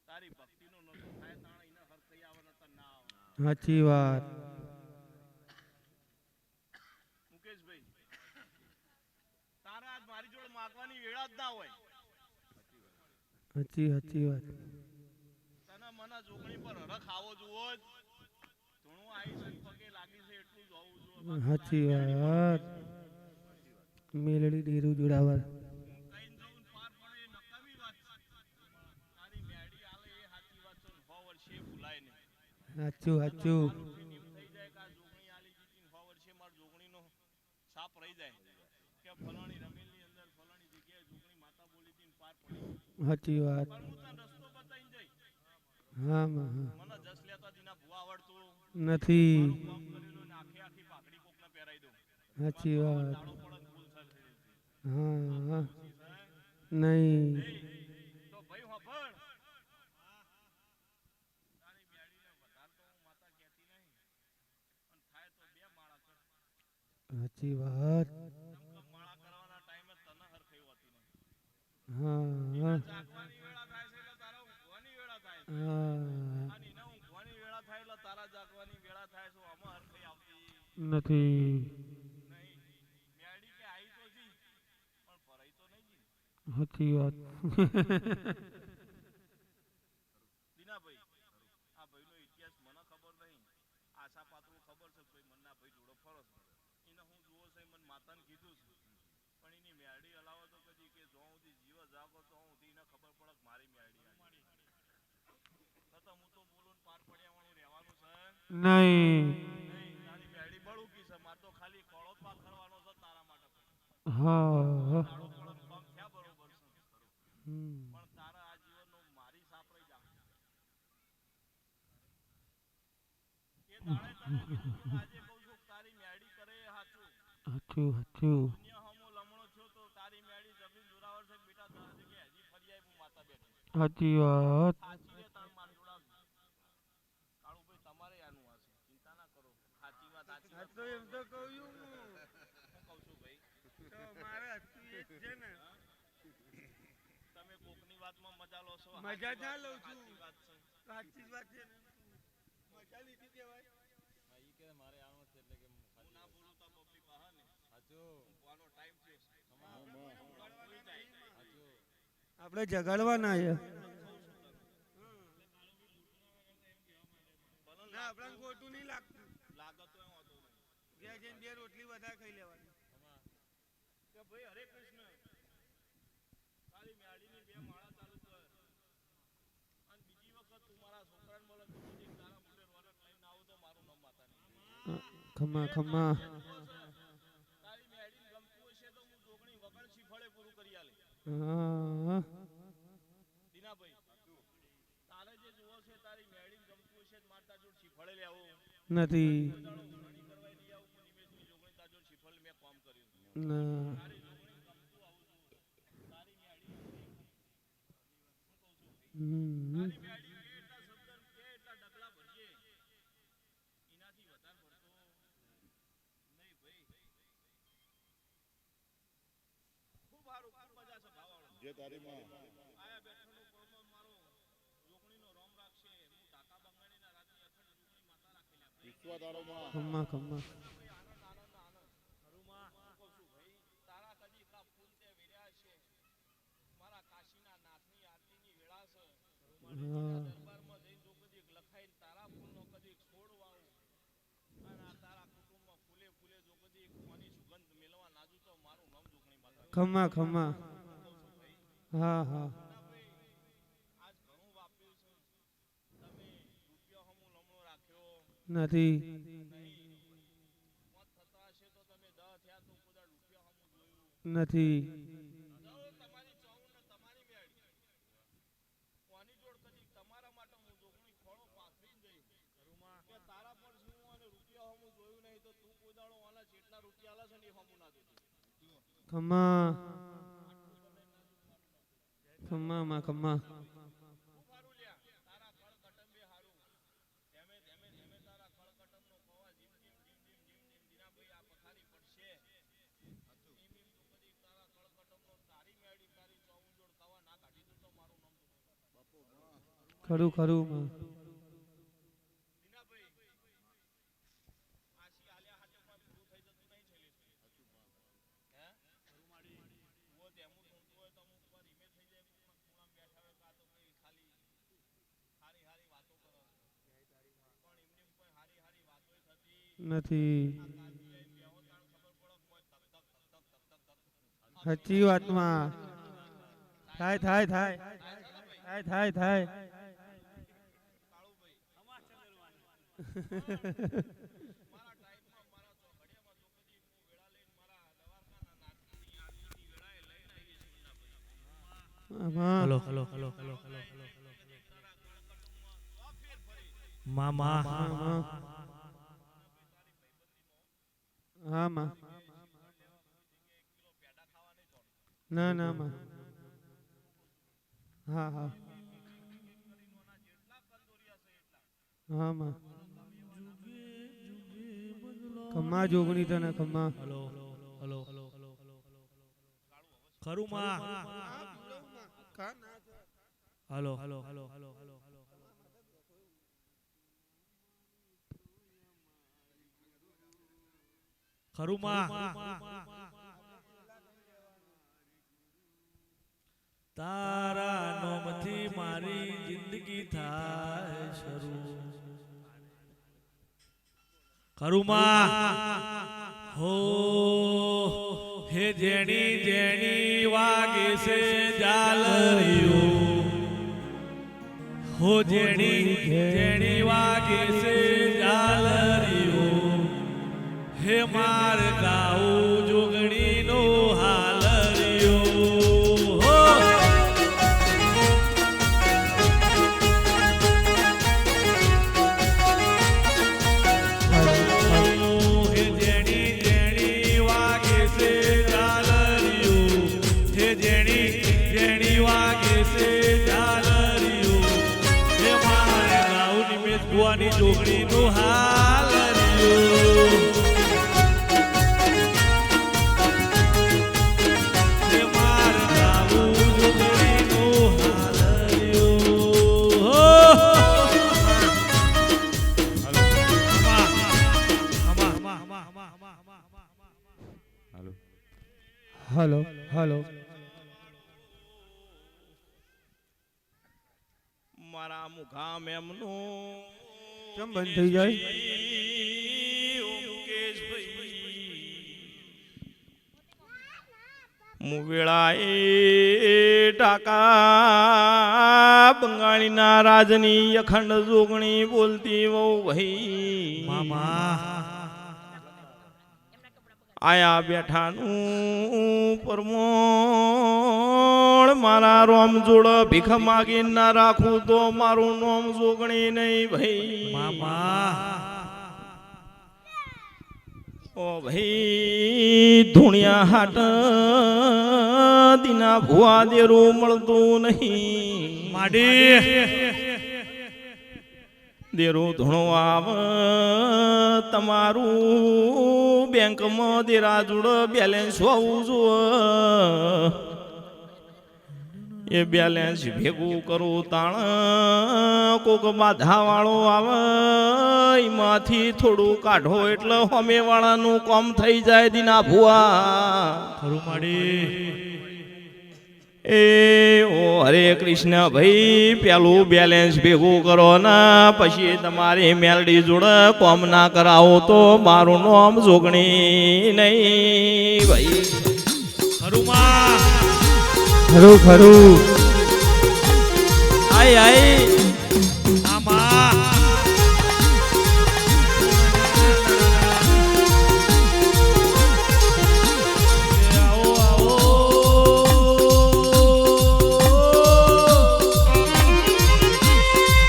તારી ભક્તિનો નશો થાય તાણે એને હર કઈ આવે નતર ના આવે સાચી વાત મુકેશભાઈ તારા આજ મારી જોડે માગવાની વેળા જ ના હોય સાચી સાચી વાત તને મને જોગણી પર હરખ આવો જુઓ જ ધૂણું આવી છે પગે લાગી છે એટલું જ હોવું જોઈએ સાચી વાત મેલડી ડેરું જોડાવા કઈ જવું પાર પડે એ નકામી વાત છે તારી મેડી આલે એ સાચી વાત છે 100 વર્ષે ભૂલાય નહીં સાચું સાચું એમ થઈ જાય કે આ જોગણી આલી જીતી 100 વર્ષે માર જોગણીનો સાપ રહી જાય કે ફલાણી રમેલની અંદર ફલાણી જગ્યાએ જોગણી માતા બોલી હતી ને પાર પડી સાચી વાત પણ હું તને રસ્તો બતાવીને જઈ હા માં હા મને જસ લેતા દીના ભૂવા આવડતું નથી કામ કરેલું ને આખી આખી પાઘડી કોકને પહેરાઈ દઉં સાચી વાત દાડો પડે ને ભૂલ થાય હા હા છે નહીં નહીં સાચી વાત. માળા કરવાના ટાઈમે તને હરખઈ હોતી નહીં. હા જાગવાની વેળા થાય છે એટલે તારા ઊંઘવાની વેળા થાય છે. હા અને એને ઊંઘવાની વેળા થાય એટલે તારા જાગવાની વેળા થાય છે. આમાં હરખઈ આવતી નથી. નહીં. મેળી કે આઈ તો જી પણ ભરાઈ તો નહીં જી. સાચી વાત. દીનાભાઈ આ ભાઈનો ઇતિહાસ મને ખબર નહીં. આશા પાતળું ખબર છે ભાઈ મનના ભાઈ જોડો ફરો છે. એને હું જુઓ છે મને માતાને કીધું છે. પણ એની મેળી હલાવો તો કદી કે જો સુધી જીવ જાગો તો સુધી એને ખબર પડે કે મારી મેળી આવી. છતાં હું તો બોલું ને પાર પડ્યાવાળું રહેવાનું છે. નહીં. નહીં તારી મેળી બળુકી છે. મારે તો ખાલી ખોળો જ પાથરવાનો છે તારા માટે. હા દાડો પડે પગ થયા બરોબર છે. હમ. પણ તારા આ જીવનનો મારી સાપરાઈ જા. એ દાડે તને કીધું તું, આજે કહું છું તારી મેળી કરે એ હાચું. સાચું સાચું. દુનિયા હમો લમણો થયો તો તારી મેળી જમીન જોરાવર છે બેટા તારા જગ્યાએ હજી ફરી આય હું માતા બેઠી. સાચી વાત. સાચી રે તાર માર જોડા. કાળુભાઈ તમારે આનું હશે. ચિંતા ના કરો. સાચી વાત સાચી આ વાત. તો એમ તો કહું છું હું. હું કહું છું ભાઈ. તો મારે હતું એ જ છે ને. તમે કોકની વાતમાં મજા લો છો. મજા ના લઉં છું. સાચી વાત છે. સાચી જ વાત છે ને. મજા લીધી કહેવાય. હું ના બોલું તો પબ્લિક વાહે ને. ઊંઘવાનો ટાઈમ થયો છે. આપણે જગાડવાના છે. ના આપણે ખોટું નહીં લાગતું. લાગે તો એમ હોતું નહીં. ઘેર જઈને 2 રોટલી વધારે ખાઈ લેવાની. કે ભાઈ હરે કૃષ્ણ તારી મેળીની 2 માળા ચાલુ કર. અને બીજી વખત તું મારા છોકરાને બોલે તો બધી તારા મોઢે રોનક લઈને આવો તો મારું નામ માતા નહીં. ખમા ખમા. તારી મેળીને ગમતું હશે તો હું જોગણી વગર શીફળે પૂરું કરી આલે. હા દીનાભાઈ તારે જે જુઓ છે તારી મેળીને ગમતું હશે તો માર તાર જોડ શીફળે લેવો. નથી. ઘણી કરવાય નહીં આવું પણ નિમેશની જોગણી તાર જોડ શીફળ મેં કામ કર્યું. ના તારી જોગણી ગમતું આવું છું. તારી મેળી હમ. તારી મેળી કે એટલા શબ્દ કે એટલા ડગલા ભરજે. એનાથી વધારે ભરતો નહીં ભાઈ. ખૂબ સારું ખૂબ મજા છે ભાવાળો. જે તારી માં આયા બેઠાનો કોળમાં મારો જોગણીનો રોમ રાખશે. હું ઢાકા બંગાળીના રાતની અખંડ જોગણી માતા રાખેલા. વિશ્વદારોમાં ખમા ખમા. આનંદ આનંદ આનંદ. હરુમાં હું કહું છું ભાઈ તારા કદી કા ફૂલ તે વેર્યા છે. મારા કાશીના નાથની આરતીની વેળા છે. હા દરબારમાં જઈને જો કદી લખાઈને તારા ફૂલનો કદી છોડ વાવું. અને આ તારા કુટુંબમાં ફૂલે ફૂલે જો કદી કોની સુગંધ મેળવા નાજુ તો મારું નામ જોગણી માતા. ખમા ખમા. હું કહું છું ભાઈ હા હા ભાઈ આજ ઘણું વાપર્યું છે. તમે રૂપિયો હમુ લમણો રાખ્યો નથી. નહીં. મોત થતા હશે તો તમે 10 થયા તો કોઈ રૂપિયો હમુ જોયું નથી. તમારી ચોઉન ને તમારી મેળી કોની જોડ કદી તમારા માટે હું જોગણી ખોળો પાથરીને જઈ કે તારા પર શું અને રૂપિયા હમુ જોયું નહીં તો તું કોઈ દાડો આના જેટલા રૂપિયા આલે છે ને એ હમુ ના જોતી. ખમા ખમા માં ખમા. ખૂબ હારું લ્યા તારા કળ કટંબે હારું. ધેમે ધેમે ધેમે તારા કળ કટંબનો કવા જીમ જીમ જીમ જીમ જીમ જીમ દીનાભાઈ આ પથારી પડશે. એમ એમ તો કદી તારા કળ કટંબનો તારી મેળી તારી ચોઉન જોડ કવા ના કાઢી દો તો મારું નામ ખરું ખરું માં. દીનાભાઈ આશી આલ્યા હાટે પણ પૂરું થઈ જતું નહીં છેલ્લે. હે વો તેમું ઢૂંઢતું હોય તો અમુક વાર ઈમે થઈ જાય. કોકના ખૂણામાં બેઠા હોય કાં તો કઈ ખાલી હારી હારી વાતો કરો. પણ એમને કોઈ હારી હારી વાતો થતી નથી. આ કાલથી લઈને બેહો તાણ ખબર પડે કોઈ ધક ધક ધક ધક ધક ધક ધક. સાચી વાતમાં. થાય થાય થાય થાય થાય થાય. કાળુભાઈ મારા ટાઈમમાં મારા ઘડિયામાં જો કદી હું વેળા લઈને મારા દવાખાના નાખની આરતીની વેળાએ લઈને આવીએ છીએ દીનાભાઈ. આમાં hello hello hello hello hello hello મામા આમાં. હા માં. ના ના માં. હા હા હા માં. ખમ્મા જોગણી તને ખમ્મા. હલો હલો ખરું માં હલો હલો ખરું માં તારા નોમથી મારી જિંદગી થાય શરૂ ખરું માં હો હે જેણી જેણી વાગે છે જાલરીઓ હો જેણી જેણી વાગે છે જાલરીઓ હે માર ગાઉ જોગણીનો હાલરીઓ હો હે જેણી જેણી વાગે છે જાલરીઓ હે જેણી જેણી વાગે છે જાલરીઓ હે માર ગાઉ નિમેશ ભુવાની જોગણીનો હાલરીઓ હલો હલો મારા મુખામ એમનું કેમ બંધ થઈ જાય? મુવેળાએ ટાકા બંગાળીના રાજની અખંડ જોગણી બોલતી વહુ ભાઈ મામા આયા બેઠાનું પરમોણ મારા રોમ જોડ ભીખ માગી ના રાખું તો મારું નોમ જોગણી નહીં ભાઈ મામા ઓ ભાઈ ધૂણિયા હાટ દીના ભુવા દેરું મળતું નહીં માડી દેરું ધૂણો આવ તમારું બેંકમાં દેરા જોડ બેલેન્સ હોવું જોઈએ એ બેલેન્સ ભેગું કરું તાણ કોક બાધા વાળો આવે એમાંથી થોડું કાઢો એટલે હોમે વાળાનું કામ થઈ જાય દીના ભુવા ખરું માડી એ ઓ હરે કૃષ્ણ ભાઈ પેલું બેલેન્સ ભેગું કરો ને પછી તમારી મેલડી જોડે કોમ ના કરાવો તો મારું નામ જોગણી નહીં ભાઈ ખરું માં ખરું ખરું આય આય મામા આવો આવો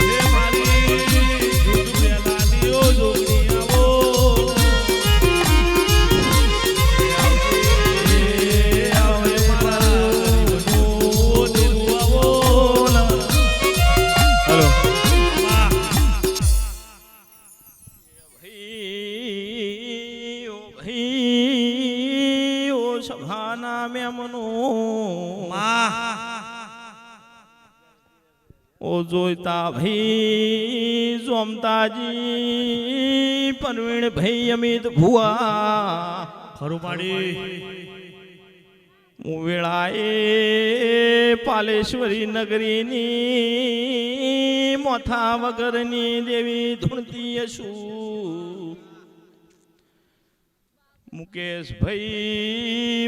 હે મારી દૂધ પેલાની ઓ જોગણી આવો આવે મારા ગરીબનો દેરું આવો હલો માં ભાઈ ઓ સભાના મેમનો માં ઓ જોઈતા ભાઈ જોમતાજી પરવીણ ભાઈ અમિત ભુવા ખરું માડી મુવેળાએ પાલેશ્વરી નગરીની મોથા વગરની દેવી ધૂણતી હશું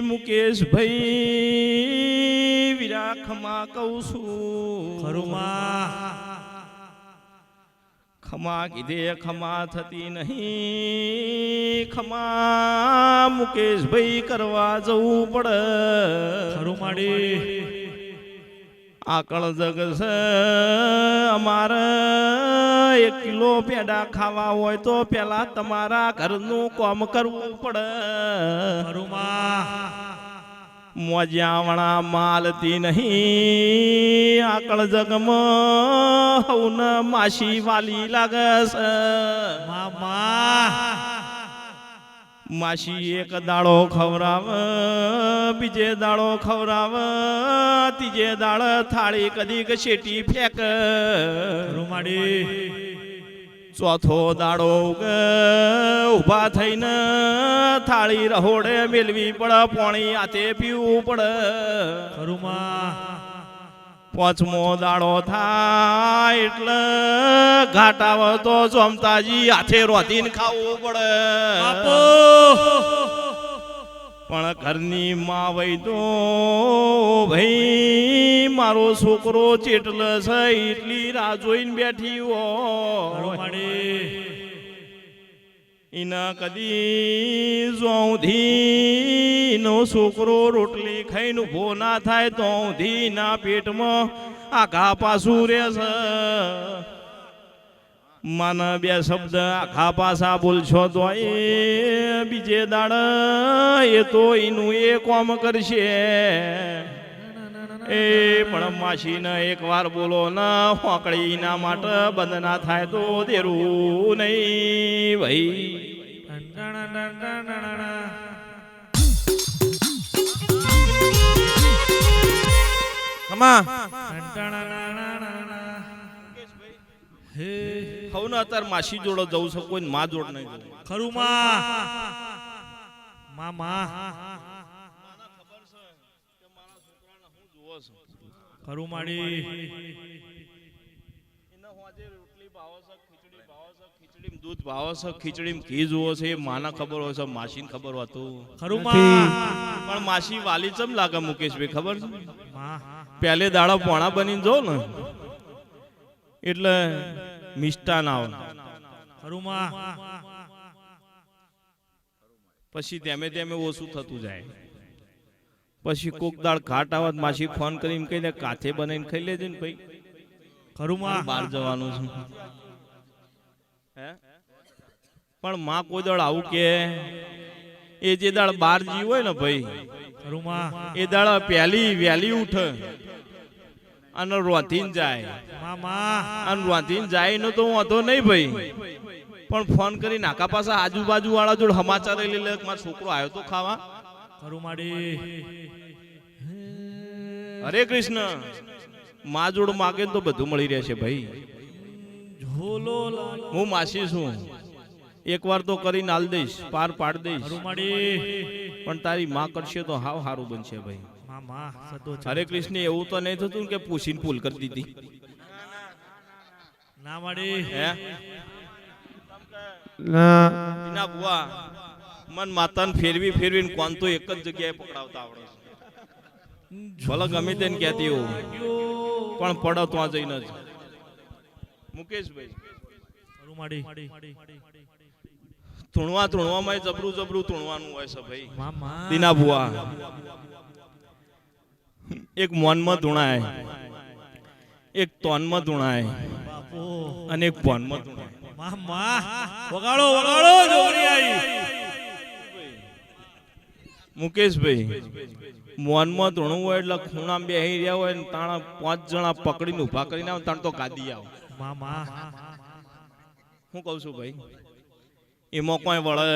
મુકેશભાઈ વિરાખમાં કહું છું ખરું માં ખમા કીધે ખમા થતી નહીં ખમા મુકેશભાઈ કરવા જવું પડે ખરું માડી આકળ જગ છે અમારે 1 કિલો પેડા ખાવા હોય તો પેલા તમારા ઘરનું કામ કરવું પડે ખરું માં મોજાવણા માલતી નહીં આકળ જગમાં હવને માસી વાલી લાગે છે મામા માસી એક દાડો ખવરાવ, બીજે દાડો ખવરાવ, ત્રીજે દાડ થાળી કદીક શેટી ફેંક, રૂમાડી ચોથો દાડો ઉભા થઈને થાળી રહોડે મેલવી પડે, પાણી હાથે પીવું પડે. ખરુમાં પાંચમો દાડો થાય એટલે ઘાટ આવે તો જોમતાજી હાથે રોધીને ખાવું પડે. બાપો પણ ઘરની માં વઈ તો ભાઈ મારો છોકરો ચેટલ છે એટલી રાહ જોઈને બેઠી હોય. રૂમાડી એના કદી જોધી નો છોકરો રોટલી ખાઈને ઉભો ના થાય તો ઊંધી ના પેટમાં આઘા પાછું રહેશે. મને બે શબ્દ આખા પાછા બોલશો તો એ બીજે દાડ એ તો એનું એ કોમ કરશે. એ પણ માસીને એક વાર બોલો ને હોકળી ના માટે બંધ ના થાય તો દેરું નહીં ભાઈ. હે હવે ને અત્યારે માસી જોડો જવું છે, કોઈ માં જોડ નહીં જવું. ખરુમાં મામા ખરુમાડી દૂધ ભાવે છે, ખીચડીમાં ઘી જુઓ છે, એ માના ખબર હોય છે, માસીને ખબર હોતું. ખરુમાં પણ માસી વાલી ચમ લાગે મુકેશભાઈ ખબર છે? માં પહેલે દાડો પોણા બનીને જો ને એટલે મિષ્ટાન આવે, ખરુમાં પછી ધીમે ધીમે ઓછું થતું જાય. પછી કોક દાળ ઘાટ આવત માસી ફોન કરીને કહી દે કાથે બનાવીને ખાઈ લેજે ને ભાઈ, ખરુમાં બહાર જવાનું છે. હે પણ માં કોઈ દાળ આવું કે એ જે દાળ બહાર જી હોય ને ભાઈ ખરુમાં એ દાળ પહેલી વહેલી ઉઠે અને રોધીને જાય, મામા અને રોધીને જાય એનો તો વાંધો નહીં ભાઈ, પણ ફોન કરી નાકા પાસે આજુબાજુ વાળા જોડે સમાચાર લઈ લે મારો છોકરો આવ્યો તો ખાવા. ખરુમાડી હરે કૃષ્ણ માં જોડ માગે તો બધું મળી રહેશે ભાઈ. ઝોલો હું માસી છું, એક વાર તો કરીને આલ દઈશ, પાર પાડ દઈશ, ખરુમાડી પણ તારી માં કરશે તો હાવ સારું બનશે ભાઈ. મામા સતો હરે કૃષ્ણ એવું તો નહીં થતું ને કે પૂછીને ભૂલ કરી દીધી. ના માડી હે ના બુઆ મન માતાને ફેરવી ફેરવીને કોણ તો એક જ જગ્યાએ પકડાવતા આવડે છે. ભલે ગમે તેને કહેતી હોઉં પણ પડો તો જઈને જ. મુકેશભાઈ ખરુમાડી ધૂણવામાં જબરું જબરું ધૂણવાનું હોય છે ભાઈ. મામા દીના બુઆ એક મોનમાં ધૂણાય, એક તોનમાં ધૂણાય બાપો અને એક પોનમાં ધૂણાય. મામા વગાડો વગાડો જોગરી આવી મુકેશભાઈ મોનમાં ધૂણું હોય એટલે ખૂણામાં બેહી રહ્યા હોય ને તાણા 5 જણા પકડીને ઊભા કરીને આવે તાણ તો ગાદી આવે. મામા હું કહું છું ભાઈ એમાં કોઈ વળે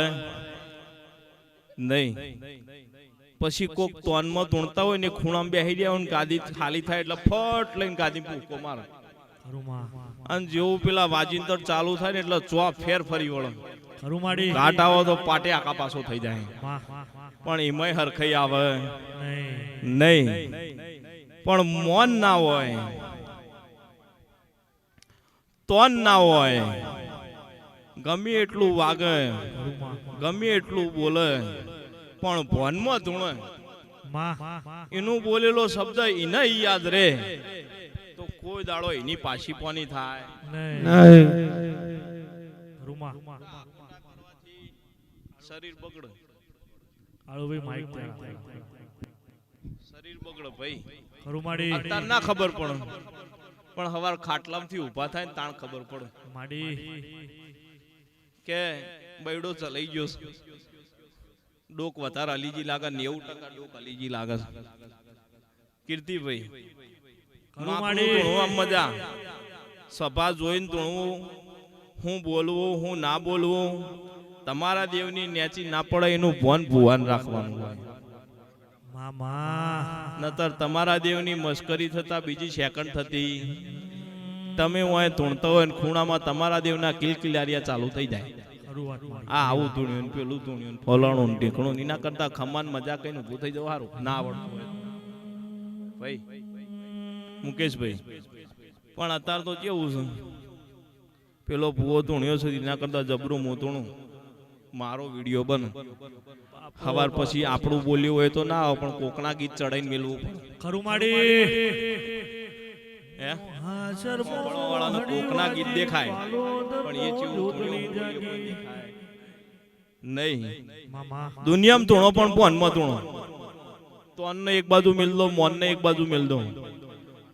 નહીં. પછી કોક તોનમાં ધૂણતા હોય ને ખૂણામાં બેહી રહ્યા હોય ને ગાદી ખાલી થાય એટલે ફટ લઈને ગાદી ભૂકો મારે, ખરુમા અને જેવું પેલા વાજિંતર ચાલુ થાય ને એટલે ચો ફેર ફરી વળે. ખરુમાડી ઘાટ આવો તો પાટે આકા પાછો થઈ જાય, માં પણ એમાંય હરખાઈ આવે નહીં નહીં. પણ મોન ના હોય, તોન ના હોય, ગમે એટલું વાગે ગમે એટલું બોલે પણ ભોનમાં ધૂણે માં એનું બોલેલો શબ્દ એને યાદ રહે તો કોઈ દાડો એની પાછી પોની થાય નહીં રૂમા શરીર બગડે. આળો ભાઈ માઈક ત્યાં શરીર બગડે ભાઈ. ખરુમાડી અત્યારે ના ખબર પડે પણ હવાર ખાટલામાંથી ઊભા થાય ને તાણ ખબર પડે માડી કે બૈડો ચલાઈ ગયો છે. ડોક વધારે અલીજી લાગે, 90% ડોક અલીજી લાગે છે. કીર્તિભાઈ ખરુમાડી મજા સભા જોઈને ધૂણવું, હું બોલવું હું ના બોલવું તમારા દેવની નેચી ના પડે એનું ભુવન રાખવાનું હોય. મામા નતર તમારા દેવની મસ્કરી થતા બીજી સેકન્ડ થતી તમે હોય ધૂણતા હોય ને ખૂણામાં તમારા દેવના કિલકિલારિયા ચાલુ થઈ જાય. ખરું વાત મારી. આ આવું ધૂણ્યું ને પેલું ધૂણ્યું ને ફલાણું ને ઢીકણું એના કરતા ખમાન મજા કઈને ઊભું થઈ જવું સારું. ના આવડતું હોય ભાઈ મુકેશભાઈ, પણ અત્યારે તો કેવું છે, પેલો ભૂવો ધૂણ્યો છે એના કરતા જબરું મોતણું મારો વિડીયો બને સવાર પછી આપણું બોલ્યું હોય તો ના આવે પણ કોકના ગીત ચડાઈને મેલવું પડે. ખરું માડી. હે હાશર વાળાનો કોકના ગીત દેખાય પણ એ જેવું ધૂણ્યું બોલ્યું પણ દેખાય નહીં. મામા દુનિયામાં ધૂણો પણ ફોનમાં ધૂણો તો અન્ન એક બાજુ મેલ દો, મોન ને એક બાજુ મેલ દો.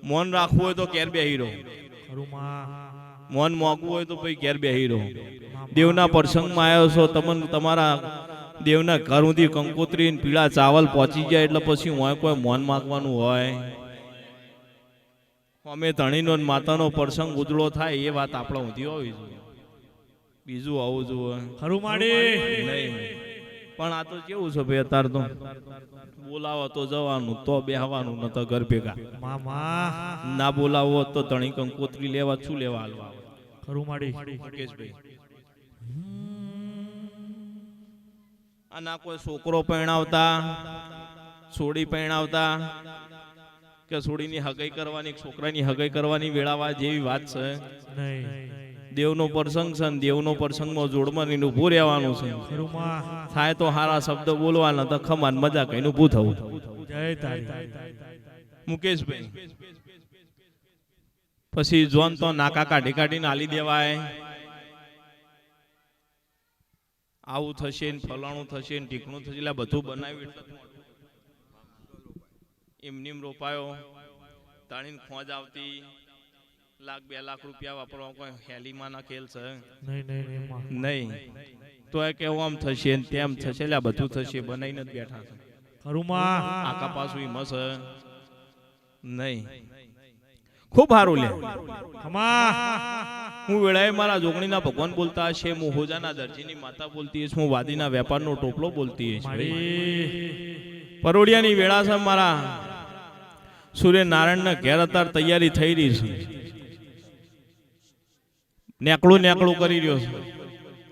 મોન રાખવું હોય તો ઘેર બેહી રહો, ખરું માં. મોન મોગવું હોય તો પછી ઘેર બેહી રહો. દેવના પ્રસંગમાં આવ્યો છો, તમને તમારા દેવના ઘર સુધી કંકોત્રી ને પીળા ચાવલ પહોંચી જાય એટલે પછી હોય કોઈ મોન માગવાનું હોય. અમે ધણીનો ને માતાનો પ્રસંગ ઉજળો થાય એ વાત આપણે ઊંધી હોવી જોઈએ, બીજું આવું જોઈએ ખરું માડી. નહીં. પણ આ તો કેવું છે ભાઈ, અત્યારે તો બોલાવો તો જવાનું, તો બેહવાનું, ન તો ઘર ભેગા. મામા ના બોલાવો તો ધણી કંકોત્રી લેવા શું લેવા હાલવા. ખરું માડી. મુકેશભાઈ, આ ના કોઈ છોકરો પરણાવતા, છોડી પરણાવતા કે છોડીની હગાઈ કરવાની, છોકરાની હગાઈ કરવાની વેળાવા જેવી વાત છે નહીં. દેવનો પ્રસંગ છે ને દેવનો પ્રસંગમાં જોડમાં રહીને ઊભું રહેવાનું છે. ખરું માં. થાય તો હારા શબ્દ બોલવાના, તો ખમાન મજા કહીને ઊભું થવું. જય તારી. મુકેશભાઈ, પછી જોન તો નાકા કાઢી કાઢીને આલી દેવાય, આવું થશે ને ફલાણું થશે ને ઢીકણું થશે, એટલે બધું બનાવ્યું એમનીમ રોપાયો, તાણીને ખોજ આવતી, લાખ 2 લાખ રૂપિયા વાપરવા કોઈ હેલીમાં ના ખેલ છે નહીં નહીં નહીં માં. નહીં. તો એ કેવું આમ થશે ને તેમ થશે, એટલે બધું થશે બનાવીને જ બેઠા છે. ખરું માં. આકા પાછું મસ નહીં. ખૂબ સારું લે. ખમા હું વેળાએ મારા જોગણીના ભગવાન બોલતા હશે, હું હોજાના દરજીની માતા બોલતી હશે, હું વાદીના વેપારનો ટોપલો બોલતી હશે. માડી. પરોડિયાની વેળા છે, મારા સૂર્યનારાયણના ઘેર અત્યારે તૈયારી થઈ રહી છે. નેકળું કરી રહ્યો છે,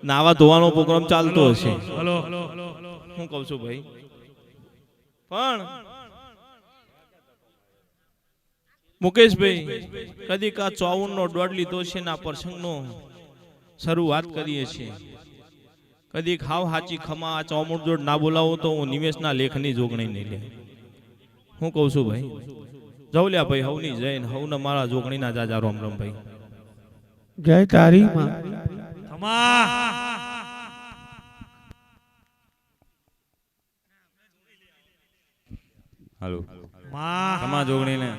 નાવા ધોવાનો પ્રોગ્રામ ચાલતો હશે. હલો હું કહું છું ભાઈ, પણ મુકેશભાઈ કદી કા 54 નો દોડ લીધો છે ને આ પ્રસંગનો શરૂઆત કરીએ છીએ. કદી ખાવ હાચી ખમા આ 54 જોડ ના બોલાવો તો હું નિમેશના લેખની જોગણી નહીં લે. હું કહું છું ભાઈ, જવલ્યા ભાઈ હવની જૈન હવને મારા જોગણીના જાજા રામ રામ ભાઈ. જય તારી માં. ખમા હાલો માં. ખમા જોગણીને